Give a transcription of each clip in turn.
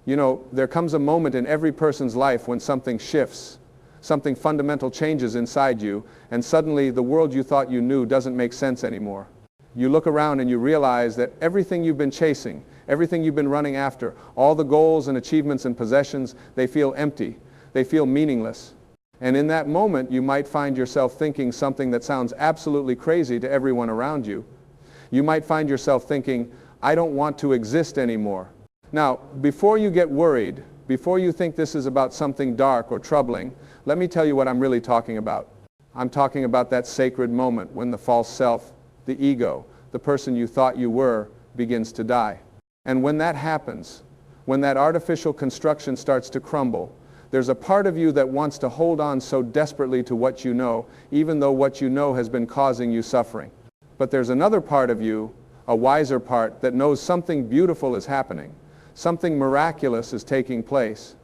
You know, there comes a moment in every person's life when something shifts, something fundamental changes inside you, and suddenly the world you thought you knew doesn't make sense anymore. You look around and you realize that everything you've been chasing, everything you've been running after, all the goals and achievements and possessions, they feel empty. They feel meaningless. And in that moment, you might find yourself thinking something that sounds absolutely crazy to everyone around you. You might find yourself thinking, I don't want to exist anymore. Now, before you get worried, before you think this is about something dark or troubling, let me tell you what I'm really talking about. I'm talking about that sacred moment when the false self, the ego, the person you thought you were, begins to die. And when that happens, when that artificial construction starts to crumble, there's a part of you that wants to hold on so desperately to what you know, even though what you know has been causing you suffering. But there's another part of you, a wiser part, that knows something beautiful is happening. Something miraculous is taking place.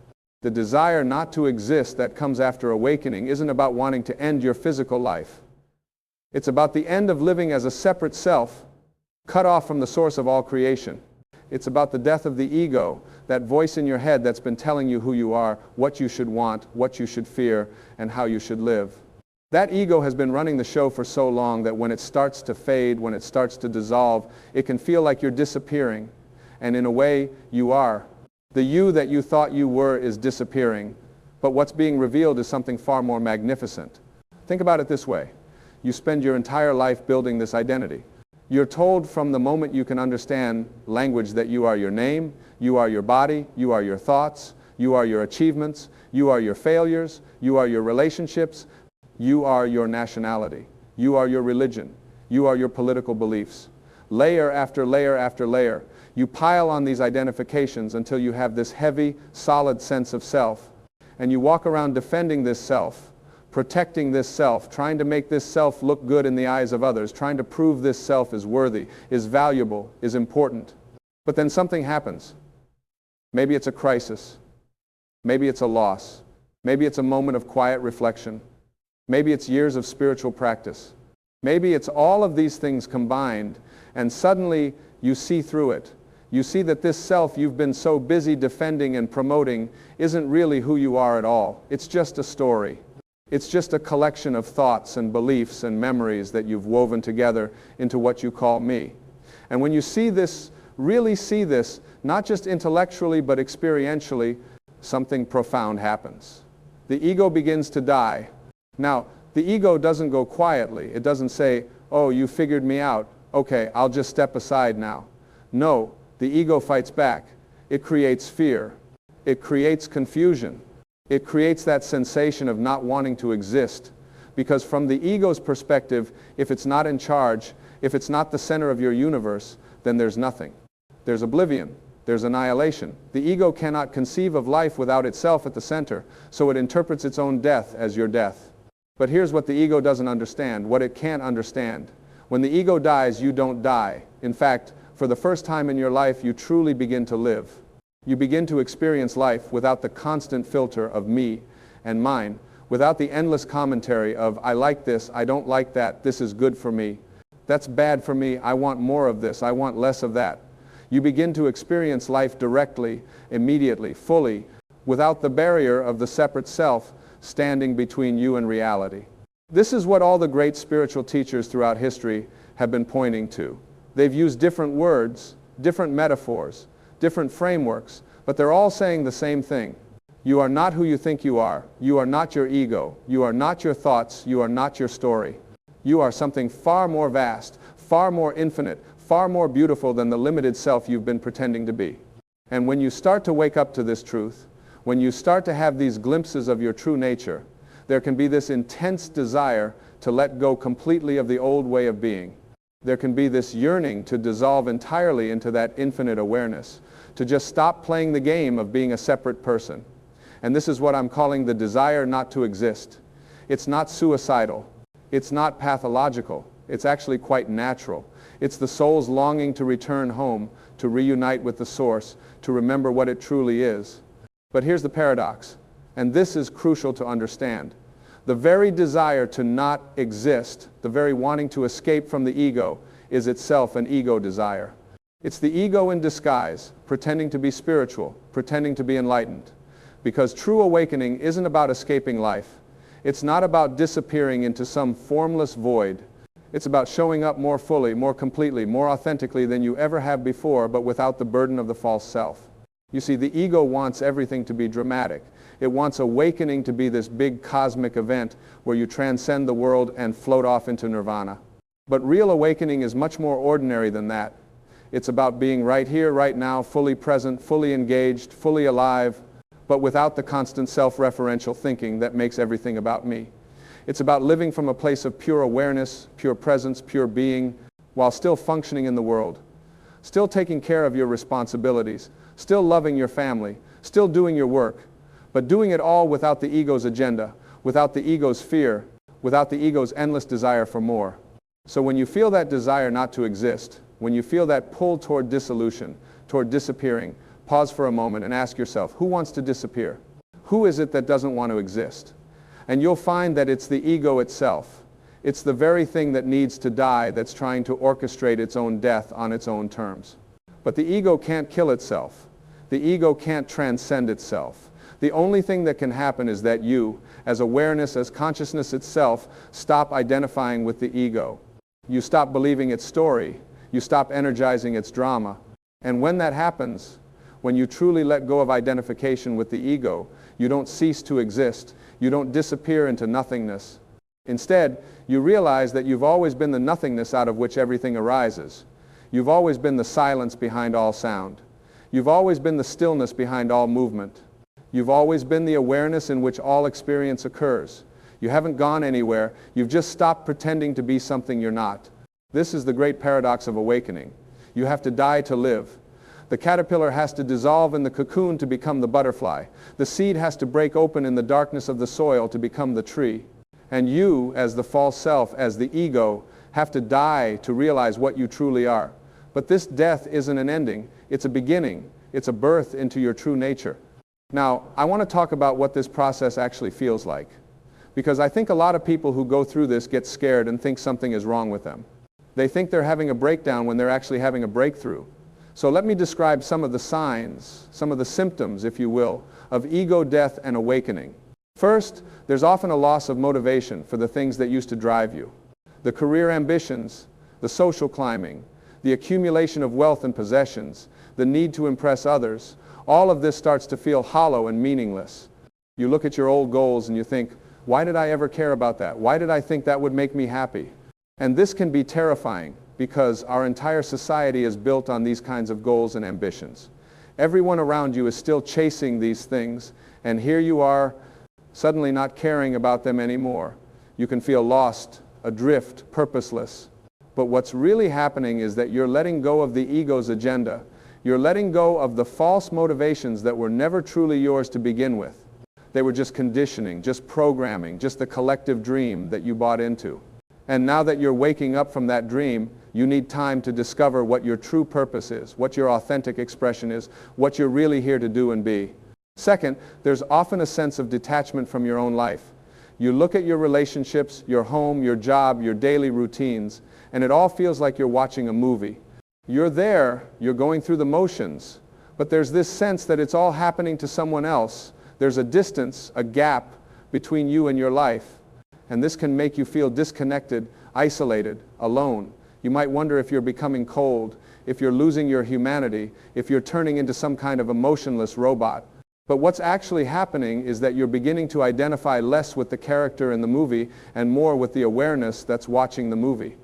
The desire not to exist that comes after awakening isn't about wanting to end your physical life. It's about the end of living as a separate self, cut off from the source of all creation. It's about the death of the ego, that voice in your head that's been telling you who you are, what you should want, what you should fear, and how you should live. That ego has been running the show for so long that when it starts to fade, when it starts to dissolve, it can feel like you're disappearing. And in a way, you are. The you that you thought you were is disappearing, but what's being revealed is something far more magnificent. Think about it this way. You spend your entire life building this identity. You're told from the moment you can understand language that you are your name, you are your body, you are your thoughts, you are your achievements, you are your failures, you are your relationships, you are your nationality, you are your religion, you are your political beliefs. Layer after layer after layer, you pile on these identifications until you have this heavy, solid sense of self. And you walk around defending this self, protecting this self, trying to make this self look good in the eyes of others, trying to prove this self is worthy, is valuable, is important. But then something happens. Maybe it's a crisis. Maybe it's a loss. Maybe it's a moment of quiet reflection. Maybe it's years of spiritual practice. Maybe it's all of these things combined, and suddenly you see through it. You see that this self you've been so busy defending and promoting isn't really who you are at all. It's just a story. It's just a collection of thoughts and beliefs and memories that you've woven together into what you call me. And when you see this, really see this, not just intellectually but experientially, something profound happens. The ego begins to die. Now, the ego doesn't go quietly. It doesn't say, oh, you figured me out. Okay, I'll just step aside now. No, the ego fights back. It creates fear. It creates confusion. It creates that sensation of not wanting to exist. Because from the ego's perspective, if it's not in charge, if it's not the center of your universe, then there's nothing. There's oblivion. There's annihilation. The ego cannot conceive of life without itself at the center, so it interprets its own death as your death. But here's what the ego doesn't understand, what it can't understand. When the ego dies, you don't die. In fact, for the first time in your life, you truly begin to live. You begin to experience life without the constant filter of me and mine, without the endless commentary of, I like this, I don't like that, this is good for me, that's bad for me, I want more of this, I want less of that. You begin to experience life directly, immediately, fully, without the barrier of the separate self standing between you and reality. This is what all the great spiritual teachers throughout history have been pointing to. They've used different words, different metaphors, different frameworks, but they're all saying the same thing. You are not who you think you are. You are not your ego. You are not your thoughts. You are not your story. You are something far more vast, far more infinite, far more beautiful than the limited self you've been pretending to be. And when you start to wake up to this truth, when you start to have these glimpses of your true nature, there can be this intense desire to let go completely of the old way of being. There can be this yearning to dissolve entirely into that infinite awareness, to just stop playing the game of being a separate person. And this is what I'm calling the desire not to exist. It's not suicidal. It's not pathological. It's actually quite natural. It's the soul's longing to return home, to reunite with the source, to remember what it truly is. But here's the paradox, and this is crucial to understand. The very desire to not exist, the very wanting to escape from the ego, is itself an ego desire. It's the ego in disguise, pretending to be spiritual, pretending to be enlightened. Because true awakening isn't about escaping life. It's not about disappearing into some formless void. It's about showing up more fully, more completely, more authentically than you ever have before, but without the burden of the false self. You see, the ego wants everything to be dramatic. It wants awakening to be this big cosmic event where you transcend the world and float off into nirvana. But real awakening is much more ordinary than that. It's about being right here, right now, fully present, fully engaged, fully alive, but without the constant self-referential thinking that makes everything about me. It's about living from a place of pure awareness, pure presence, pure being, while still functioning in the world, still taking care of your responsibilities, still loving your family, still doing your work, but doing it all without the ego's agenda, without the ego's fear, without the ego's endless desire for more. So when you feel that desire not to exist, when you feel that pull toward dissolution, toward disappearing, pause for a moment and ask yourself, who wants to disappear? Who is it that doesn't want to exist? And you'll find that it's the ego itself. It's the very thing that needs to die that's trying to orchestrate its own death on its own terms. But the ego can't kill itself. The ego can't transcend itself. The only thing that can happen is that you, as awareness, as consciousness itself, stop identifying with the ego. You stop believing its story. You stop energizing its drama. And when that happens, when you truly let go of identification with the ego, you don't cease to exist. You don't disappear into nothingness. Instead, you realize that you've always been the nothingness out of which everything arises. You've always been the silence behind all sound. You've always been the stillness behind all movement. You've always been the awareness in which all experience occurs. You haven't gone anywhere. You've just stopped pretending to be something you're not. This is the great paradox of awakening. You have to die to live. The caterpillar has to dissolve in the cocoon to become the butterfly. The seed has to break open in the darkness of the soil to become the tree. And you, as the false self, as the ego, have to die to realize what you truly are. But this death isn't an ending. It's a beginning. It's a birth into your true nature. Now, I want to talk about what this process actually feels like. Because I think a lot of people who go through this get scared and think something is wrong with them. They think they're having a breakdown when they're actually having a breakthrough. So let me describe some of the signs, some of the symptoms, if you will, of ego death and awakening. First, there's often a loss of motivation for the things that used to drive you. The career ambitions, the social climbing, the accumulation of wealth and possessions, the need to impress others, all of this starts to feel hollow and meaningless. You look at your old goals and you think, why did I ever care about that? Why did I think that would make me happy? And this can be terrifying because our entire society is built on these kinds of goals and ambitions. Everyone around you is still chasing these things, and here you are suddenly not caring about them anymore. You can feel lost, adrift, purposeless. But what's really happening is that you're letting go of the ego's agenda. You're letting go of the false motivations that were never truly yours to begin with. They were just conditioning, just programming, just the collective dream that you bought into. And now that you're waking up from that dream, you need time to discover what your true purpose is, what your authentic expression is, what you're really here to do and be. Second, there's often a sense of detachment from your own life. You look at your relationships, your home, your job, your daily routines, and it all feels like you're watching a movie. You're there, you're going through the motions, but there's this sense that it's all happening to someone else. There's a distance, a gap between you and your life. And this can make you feel disconnected, isolated, alone. You might wonder if you're becoming cold, if you're losing your humanity, if you're turning into some kind of emotionless robot. But what's actually happening is that you're beginning to identify less with the character in the movie and more with the awareness that's watching the movie.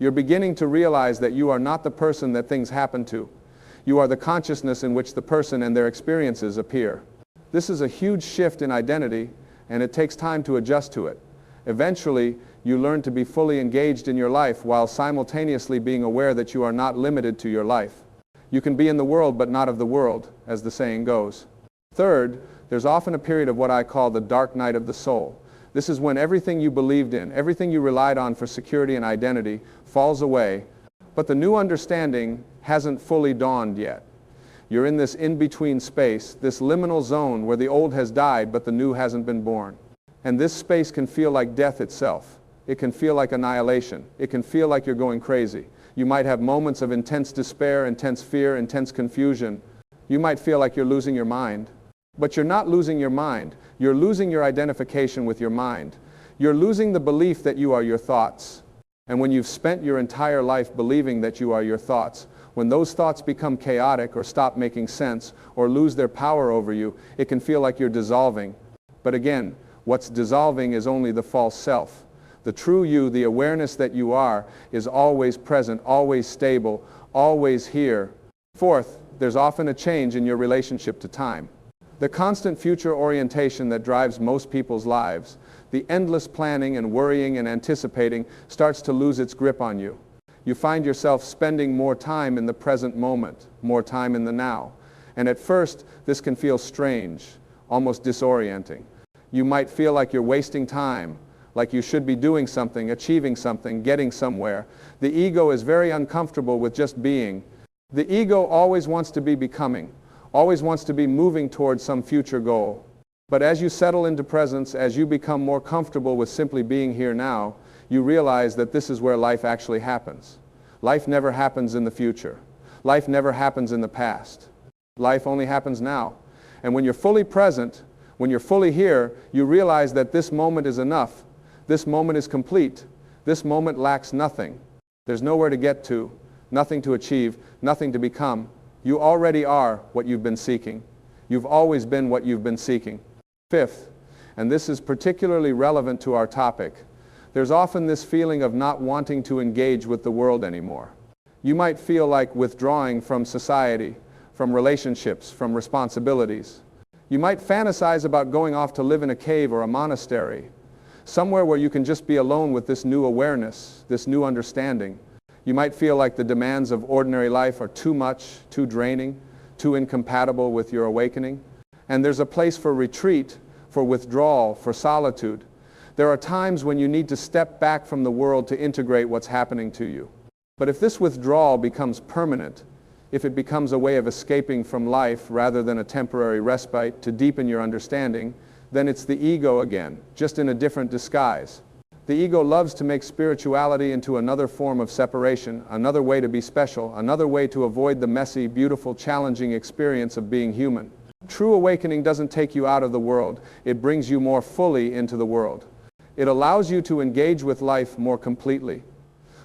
You're beginning to realize that you are not the person that things happen to. You are the consciousness in which the person and their experiences appear. This is a huge shift in identity, and it takes time to adjust to it. Eventually, you learn to be fully engaged in your life while simultaneously being aware that you are not limited to your life. You can be in the world but not of the world, as the saying goes. Third, there's often a period of what I call the dark night of the soul. This is when everything you believed in, everything you relied on for security and identity falls away, but the new understanding hasn't fully dawned yet. You're in this in-between space, this liminal zone where the old has died but the new hasn't been born. And this space can feel like death itself. It can feel like annihilation. It can feel like you're going crazy. You might have moments of intense despair, intense fear, intense confusion. You might feel like you're losing your mind. But you're not losing your mind. You're losing your identification with your mind. You're losing the belief that you are your thoughts. And when you've spent your entire life believing that you are your thoughts, when those thoughts become chaotic or stop making sense or lose their power over you, it can feel like you're dissolving. But again, what's dissolving is only the false self. The true you, the awareness that you are, is always present, always stable, always here. Fourth, there's often a change in your relationship to time. The constant future orientation that drives most people's lives, the endless planning and worrying and anticipating, starts to lose its grip on you. You find yourself spending more time in the present moment, more time in the now. And at first, this can feel strange, almost disorienting. You might feel like you're wasting time, like you should be doing something, achieving something, getting somewhere. The ego is very uncomfortable with just being. The ego always wants to be becoming, always wants to be moving towards some future goal. But as you settle into presence, as you become more comfortable with simply being here now, you realize that this is where life actually happens. Life never happens in the future. Life never happens in the past. Life only happens now. And when you're fully present, when you're fully here, you realize that this moment is enough. This moment is complete. This moment lacks nothing. There's nowhere to get to, nothing to achieve, nothing to become. You already are what you've been seeking. You've always been what you've been seeking. Fifth, and this is particularly relevant to our topic, there's often this feeling of not wanting to engage with the world anymore. You might feel like withdrawing from society, from relationships, from responsibilities. You might fantasize about going off to live in a cave or a monastery, somewhere where you can just be alone with this new awareness, this new understanding. You might feel like the demands of ordinary life are too much, too draining, too incompatible with your awakening. And there's a place for retreat, for withdrawal, for solitude. There are times when you need to step back from the world to integrate what's happening to you. But if this withdrawal becomes permanent, if it becomes a way of escaping from life rather than a temporary respite to deepen your understanding, then it's the ego again, just in a different disguise. The ego loves to make spirituality into another form of separation, another way to be special, another way to avoid the messy, beautiful, challenging experience of being human. True awakening doesn't take you out of the world. It brings you more fully into the world. It allows you to engage with life more completely,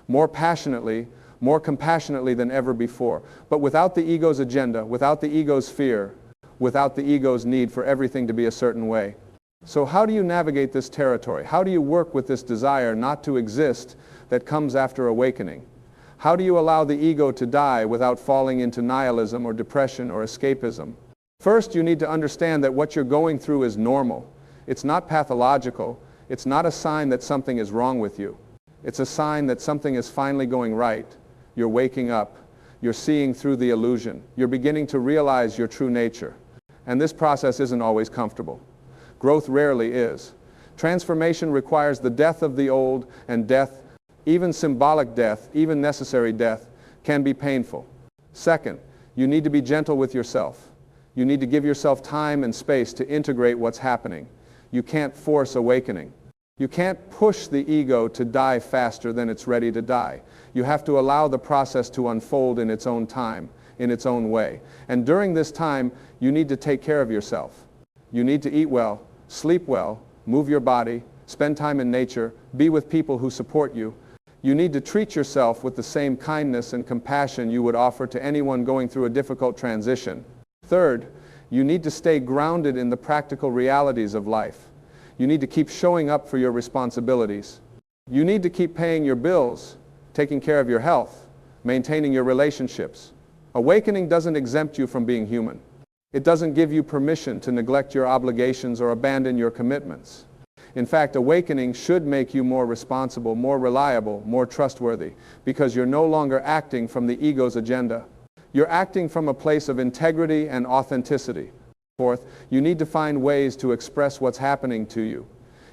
more passionately, more compassionately than ever before, but without the ego's agenda, without the ego's fear, without the ego's need for everything to be a certain way. So how do you navigate this territory? How do you work with this desire not to exist that comes after awakening? How do you allow the ego to die without falling into nihilism or depression or escapism? First, you need to understand that what you're going through is normal. It's not pathological. It's not a sign that something is wrong with you. It's a sign that something is finally going right. You're waking up. You're seeing through the illusion. You're beginning to realize your true nature. And this process isn't always comfortable. Growth rarely is. Transformation requires the death of the old, and death, even symbolic death, even necessary death, can be painful. Second, you need to be gentle with yourself. You need to give yourself time and space to integrate what's happening. You can't force awakening. You can't push the ego to die faster than it's ready to die. You have to allow the process to unfold in its own time, in its own way. And during this time, you need to take care of yourself. You need to eat well, sleep well, move your body, spend time in nature, be with people who support you. You need to treat yourself with the same kindness and compassion you would offer to anyone going through a difficult transition. Third, you need to stay grounded in the practical realities of life. You need to keep showing up for your responsibilities. You need to keep paying your bills, taking care of your health, maintaining your relationships. Awakening doesn't exempt you from being human. It doesn't give you permission to neglect your obligations or abandon your commitments. In fact, awakening should make you more responsible, more reliable, more trustworthy, because you're no longer acting from the ego's agenda. You're acting from a place of integrity and authenticity. Fourth, you need to find ways to express what's happening to you.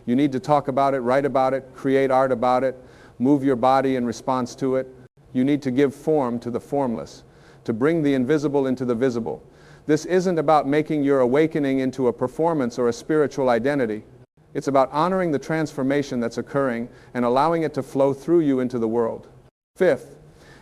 You need to talk about it, write about it, create art about it, move your body in response to it. You need to give form to the formless, to bring the invisible into the visible. This isn't about making your awakening into a performance or a spiritual identity. It's about honoring the transformation that's occurring and allowing it to flow through you into the world. Fifth,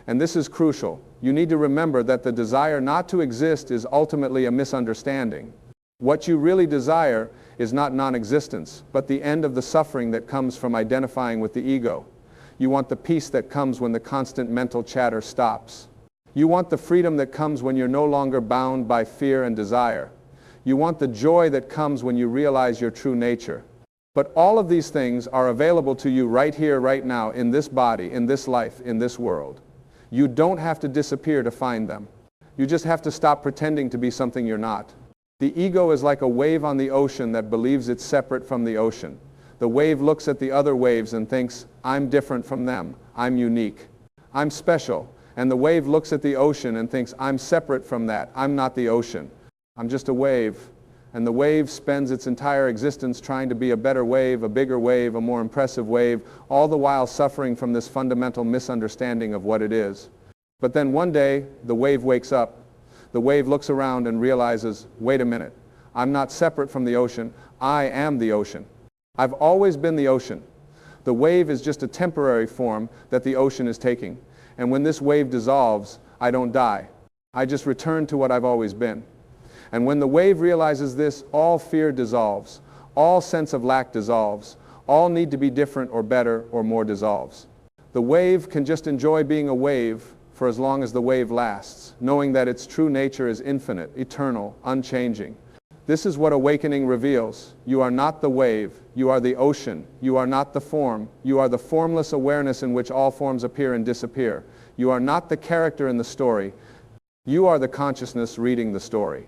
And this is crucial. You need to remember that the desire not to exist is ultimately a misunderstanding. What you really desire is not non-existence, but the end of the suffering that comes from identifying with the ego. You want the peace that comes when the constant mental chatter stops. You want the freedom that comes when you're no longer bound by fear and desire. You want the joy that comes when you realize your true nature. But all of these things are available to you right here, right now, in this body, in this life, in this world. You don't have to disappear to find them. You just have to stop pretending to be something you're not. The ego is like a wave on the ocean that believes it's separate from the ocean. The wave looks at the other waves and thinks, I'm different from them. I'm unique. I'm special. And the wave looks at the ocean and thinks, I'm separate from that. I'm not the ocean. I'm just a wave. And the wave spends its entire existence trying to be a better wave, a bigger wave, a more impressive wave, all the while suffering from this fundamental misunderstanding of what it is. But then one day, the wave wakes up. The wave looks around and realizes, wait a minute, I'm not separate from the ocean. I am the ocean. I've always been the ocean. The wave is just a temporary form that the ocean is taking. And when this wave dissolves, I don't die. I just return to what I've always been. And when the wave realizes this, all fear dissolves. All sense of lack dissolves. All need to be different or better or more dissolves. The wave can just enjoy being a wave for as long as the wave lasts, knowing that its true nature is infinite, eternal, unchanging. This is what awakening reveals. You are not the wave. You are the ocean. You are not the form. You are the formless awareness in which all forms appear and disappear. You are not the character in the story. You are the consciousness reading the story.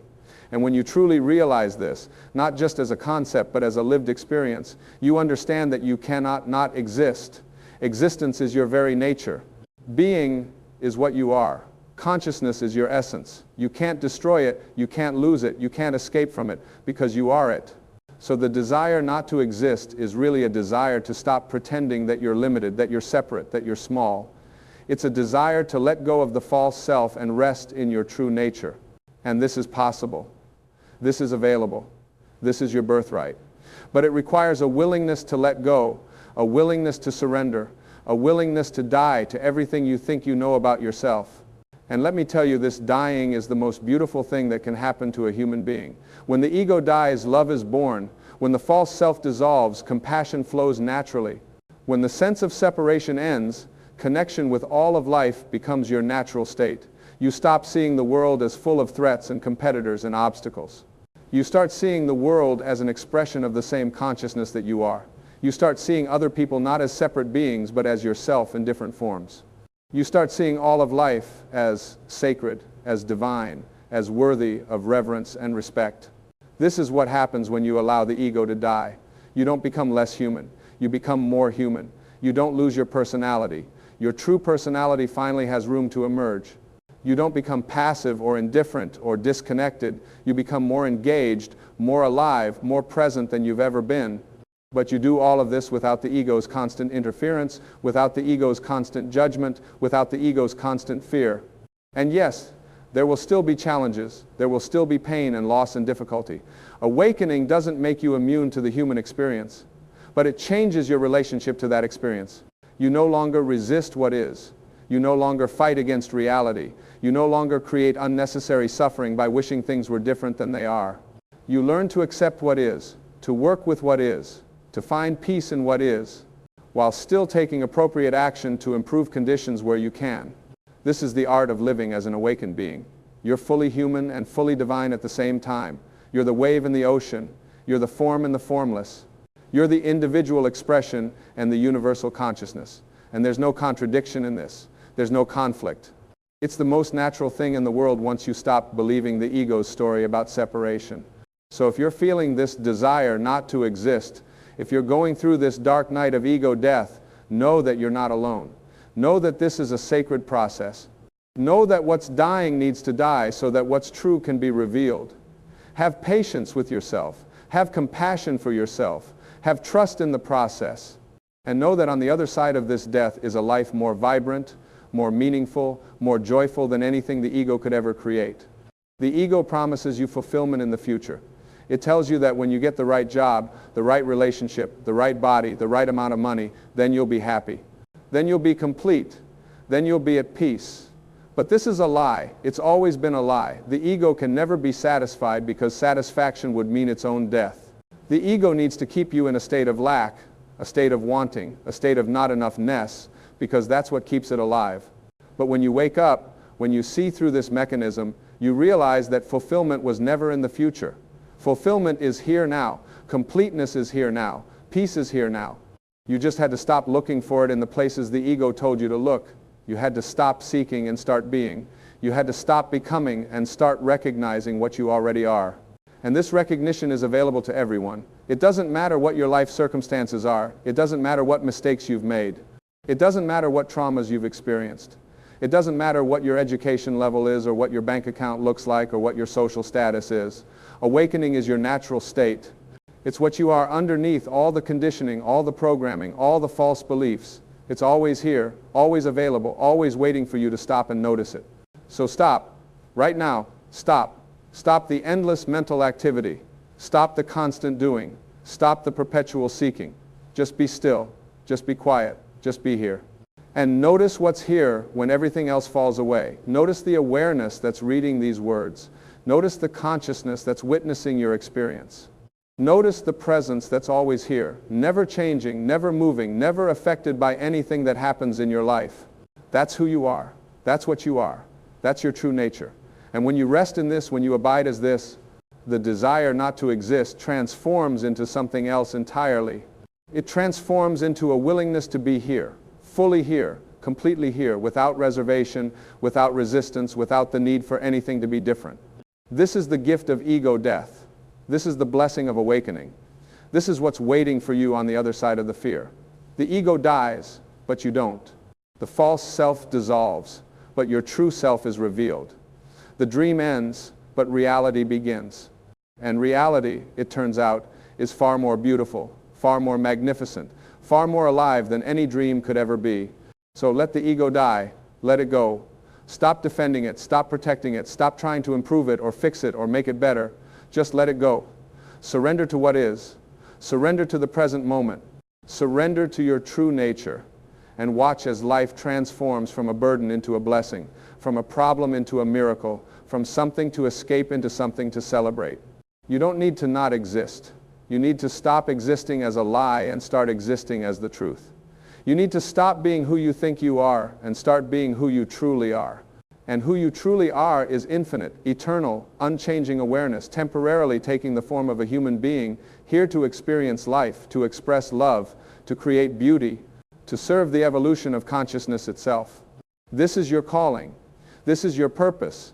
And when you truly realize this, not just as a concept, but as a lived experience, you understand that you cannot not exist. Existence is your very nature. Being is what you are. Consciousness is your essence. You can't destroy it, you can't lose it, you can't escape from it, because you are it. So the desire not to exist is really a desire to stop pretending that you're limited, that you're separate, that you're small. It's a desire to let go of the false self and rest in your true nature. And this is possible. This is available. This is your birthright. But it requires a willingness to let go, a willingness to surrender, a willingness to die to everything you think you know about yourself. And let me tell you, this dying is the most beautiful thing that can happen to a human being. When the ego dies, love is born. When the false self dissolves, compassion flows naturally. When the sense of separation ends, connection with all of life becomes your natural state. You stop seeing the world as full of threats and competitors and obstacles. You start seeing the world as an expression of the same consciousness that you are. You start seeing other people not as separate beings, but as yourself in different forms. You start seeing all of life as sacred, as divine, as worthy of reverence and respect. This is what happens when you allow the ego to die. You don't become less human. You become more human. You don't lose your personality. Your true personality finally has room to emerge. You don't become passive or indifferent or disconnected. You become more engaged, more alive, more present than you've ever been. But you do all of this without the ego's constant interference, without the ego's constant judgment, without the ego's constant fear. And yes, there will still be challenges. There will still be pain and loss and difficulty. Awakening doesn't make you immune to the human experience, but it changes your relationship to that experience. You no longer resist what is. You no longer fight against reality. You no longer create unnecessary suffering by wishing things were different than they are. You learn to accept what is, to work with what is, to find peace in what is, while still taking appropriate action to improve conditions where you can. This is the art of living as an awakened being. You're fully human and fully divine at the same time. You're the wave in the ocean. You're the form and the formless. You're the individual expression and the universal consciousness. And there's no contradiction in this. There's no conflict. It's the most natural thing in the world once you stop believing the ego's story about separation. So if you're feeling this desire not to exist, if you're going through this dark night of ego death, know that you're not alone. Know that this is a sacred process. Know that what's dying needs to die so that what's true can be revealed. Have patience with yourself. Have compassion for yourself. Have trust in the process. And know that on the other side of this death is a life more vibrant, more meaningful, more joyful than anything the ego could ever create. The ego promises you fulfillment in the future. It tells you that when you get the right job, the right relationship, the right body, the right amount of money, then you'll be happy. Then you'll be complete. Then you'll be at peace. But this is a lie. It's always been a lie. The ego can never be satisfied because satisfaction would mean its own death. The ego needs to keep you in a state of lack, a state of wanting, a state of not enoughness, because that's what keeps it alive. But when you wake up, when you see through this mechanism, you realize that fulfillment was never in the future. Fulfillment is here now. Completeness is here now. Peace is here now. You just had to stop looking for it in the places the ego told you to look. You had to stop seeking and start being. You had to stop becoming and start recognizing what you already are. And this recognition is available to everyone. It doesn't matter what your life circumstances are. It doesn't matter what mistakes you've made. It doesn't matter what traumas you've experienced. It doesn't matter what your education level is or what your bank account looks like or what your social status is. Awakening is your natural state. It's what you are underneath all the conditioning, all the programming, all the false beliefs. It's always here, always available, always waiting for you to stop and notice it. So stop. Right now, stop. Stop the endless mental activity. Stop the constant doing. Stop the perpetual seeking. Just be still. Just be quiet. Just be here. And notice what's here when everything else falls away. Notice the awareness that's reading these words. Notice the consciousness that's witnessing your experience. Notice the presence that's always here, never changing, never moving, never affected by anything that happens in your life. That's who you are. That's what you are. That's your true nature. And when you rest in this, when you abide as this, the desire not to exist transforms into something else entirely. It transforms into a willingness to be here, fully here, completely here, without reservation, without resistance, without the need for anything to be different. This is the gift of ego death. This is the blessing of awakening. This is what's waiting for you on the other side of the fear. The ego dies, but you don't. The false self dissolves, but your true self is revealed. The dream ends, but reality begins. And reality, it turns out, is far more beautiful, far more magnificent, far more alive than any dream could ever be. So let the ego die. Let it go. Stop defending it. Stop protecting it. Stop trying to improve it or fix it or make it better. Just let it go. Surrender to what is. Surrender to the present moment. Surrender to your true nature. And watch as life transforms from a burden into a blessing, from a problem into a miracle, from something to escape into something to celebrate. You don't need to not exist. You need to stop existing as a lie and start existing as the truth. You need to stop being who you think you are and start being who you truly are. And who you truly are is infinite, eternal, unchanging awareness, temporarily taking the form of a human being, here to experience life, to express love, to create beauty, to serve the evolution of consciousness itself. This is your calling. This is your purpose.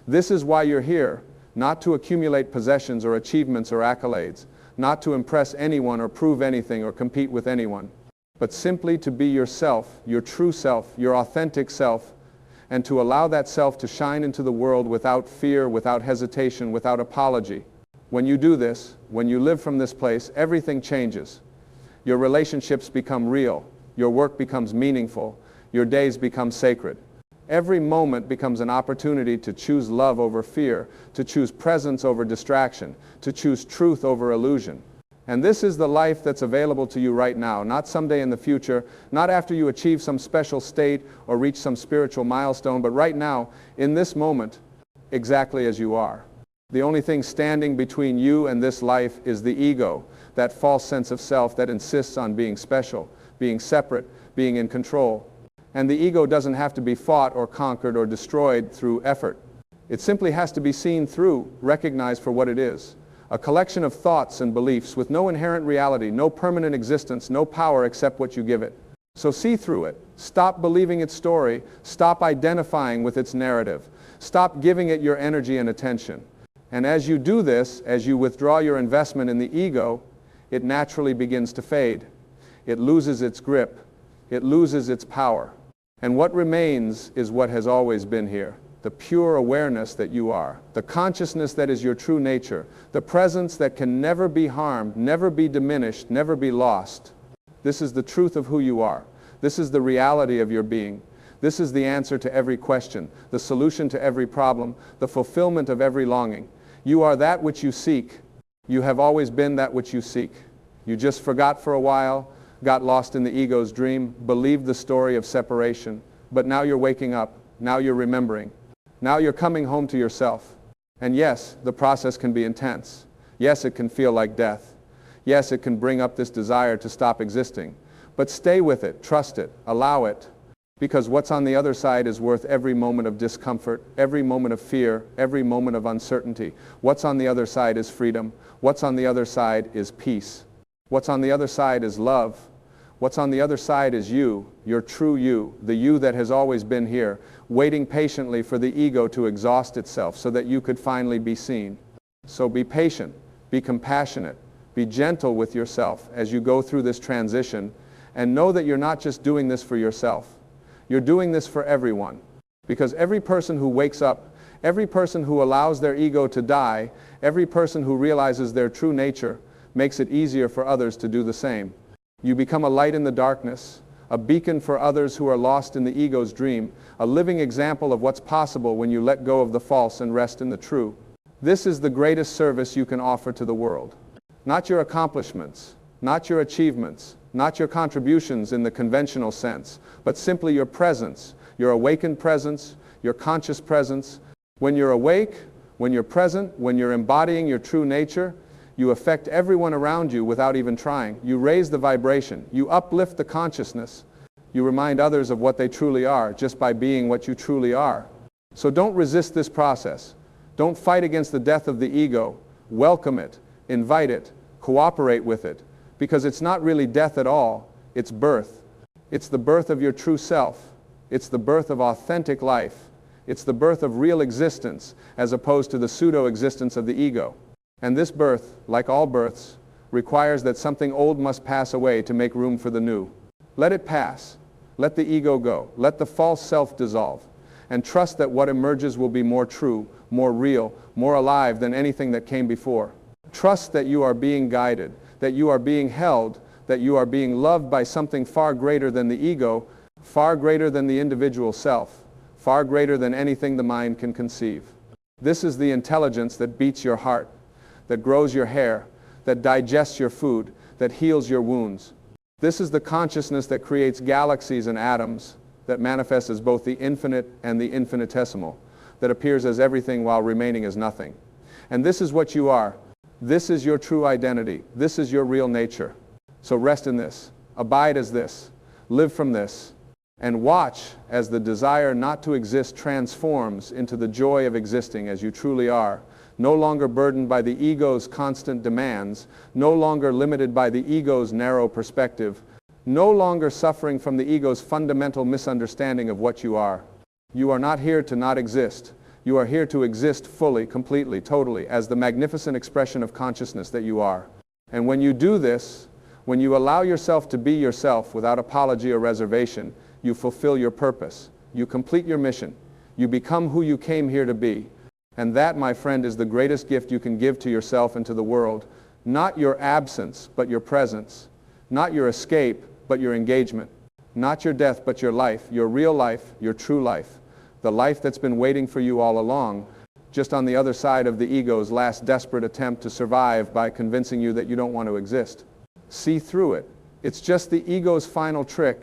This is why you're here, not to accumulate possessions or achievements or accolades, not to impress anyone or prove anything or compete with anyone, but simply to be yourself, your true self, your authentic self, and to allow that self to shine into the world without fear, without hesitation, without apology. When you do this, when you live from this place, everything changes. Your relationships become real. Your work becomes meaningful. Your days become sacred. Every moment becomes an opportunity to choose love over fear, to choose presence over distraction, to choose truth over illusion. And this is the life that's available to you right now, not someday in the future, not after you achieve some special state or reach some spiritual milestone, but right now, in this moment, exactly as you are. The only thing standing between you and this life is the ego, that false sense of self that insists on being special, being separate, being in control. And the ego doesn't have to be fought or conquered or destroyed through effort. It simply has to be seen through, recognized for what it is. A collection of thoughts and beliefs with no inherent reality, no permanent existence, no power except what you give it. So see through it. Stop believing its story. Stop identifying with its narrative. Stop giving it your energy and attention. And as you do this, as you withdraw your investment in the ego, it naturally begins to fade. It loses its grip. It loses its power. And what remains is what has always been here. The pure awareness that you are, the consciousness that is your true nature, the presence that can never be harmed, never be diminished, never be lost. This is the truth of who you are. This is the reality of your being. This is the answer to every question, the solution to every problem, the fulfillment of every longing. You are that which you seek. You have always been that which you seek. You just forgot for a while, got lost in the ego's dream, believed the story of separation, But now you're waking up. Now you're remembering. Now you're coming home to yourself. And yes, the process can be intense. Yes, it can feel like death. Yes, it can bring up this desire to stop existing. But stay with it, trust it, allow it. Because what's on the other side is worth every moment of discomfort, every moment of fear, every moment of uncertainty. What's on the other side is freedom. What's on the other side is peace. What's on the other side is love. What's on the other side is you, your true you, the you that has always been here, waiting patiently for the ego to exhaust itself so that you could finally be seen. So be patient, be compassionate, be gentle with yourself as you go through this transition, and know that you're not just doing this for yourself. You're doing this for everyone. Because every person who wakes up, every person who allows their ego to die, every person who realizes their true nature, makes it easier for others to do the same. You become a light in the darkness, a beacon for others who are lost in the ego's dream, a living example of what's possible when you let go of the false and rest in the true. This is the greatest service you can offer to the world. Not your accomplishments, not your achievements, not your contributions in the conventional sense, but simply your presence, your awakened presence, your conscious presence. When you're awake, when you're present, when you're embodying your true nature, you affect everyone around you without even trying. You raise the vibration. You uplift the consciousness. You remind others of what they truly are just by being what you truly are. So don't resist this process. Don't fight against the death of the ego. Welcome it. Invite it. Cooperate with it. Because it's not really death at all. It's birth. It's the birth of your true self. It's the birth of authentic life. It's the birth of real existence as opposed to the pseudo-existence of the ego. And this birth, like all births, requires that something old must pass away to make room for the new. Let it pass. Let the ego go. Let the false self dissolve. And trust that what emerges will be more true, more real, more alive than anything that came before. Trust that you are being guided, that you are being held, that you are being loved by something far greater than the ego, far greater than the individual self, far greater than anything the mind can conceive. This is the intelligence that beats your heart, that grows your hair, that digests your food, that heals your wounds. This is the consciousness that creates galaxies and atoms, that manifests as both the infinite and the infinitesimal, that appears as everything while remaining as nothing. And this is what you are. This is your true identity. This is your real nature. So rest in this. Abide as this. Live from this. And watch as the desire not to exist transforms into the joy of existing as you truly are. No longer burdened by the ego's constant demands, no longer limited by the ego's narrow perspective, no longer suffering from the ego's fundamental misunderstanding of what you are. You are not here to not exist. You are here to exist fully, completely, totally, as the magnificent expression of consciousness that you are. And when you do this, when you allow yourself to be yourself without apology or reservation, you fulfill your purpose. You complete your mission. You become who you came here to be. And that, my friend, is the greatest gift you can give to yourself and to the world. Not your absence, but your presence. Not your escape, but your engagement. Not your death, but your life, your real life, your true life. The life that's been waiting for you all along, just on the other side of the ego's last desperate attempt to survive by convincing you that you don't want to exist. See through it. It's just the ego's final trick.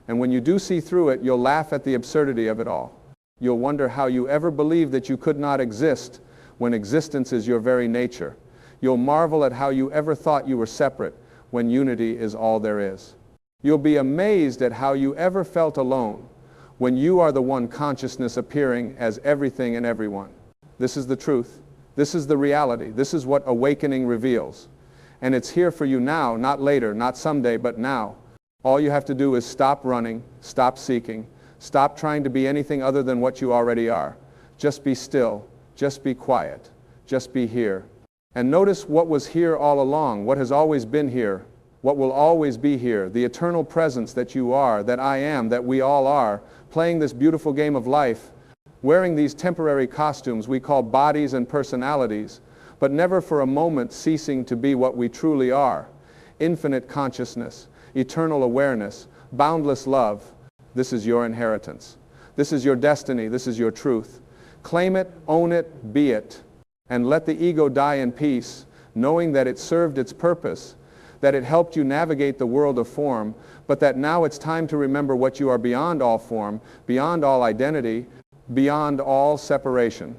And when you do see through it, you'll laugh at the absurdity of it all. You'll wonder how you ever believed that you could not exist when existence is your very nature. You'll marvel at how you ever thought you were separate when unity is all there is. You'll be amazed at how you ever felt alone when you are the one consciousness appearing as everything and everyone. This is the truth. This is the reality. This is what awakening reveals. And it's here for you now, not later, not someday, but now. All you have to do is stop running, stop seeking, stop trying to be anything other than what you already are. Just be still. Just be quiet. Just be here. And notice what was here all along, what has always been here, what will always be here, the eternal presence that you are, that I am, that we all are, playing this beautiful game of life, wearing these temporary costumes we call bodies and personalities, but never for a moment ceasing to be what we truly are. Infinite consciousness, eternal awareness, boundless love. This is your inheritance. This is your destiny. This is your truth. Claim it, own it, be it, and let the ego die in peace, knowing that it served its purpose, that it helped you navigate the world of form, but that now it's time to remember what you are beyond all form, beyond all identity, beyond all separation.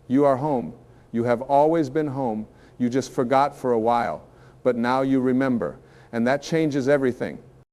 You are home. You have always been home. You just forgot for a while, but now you remember, and that changes everything.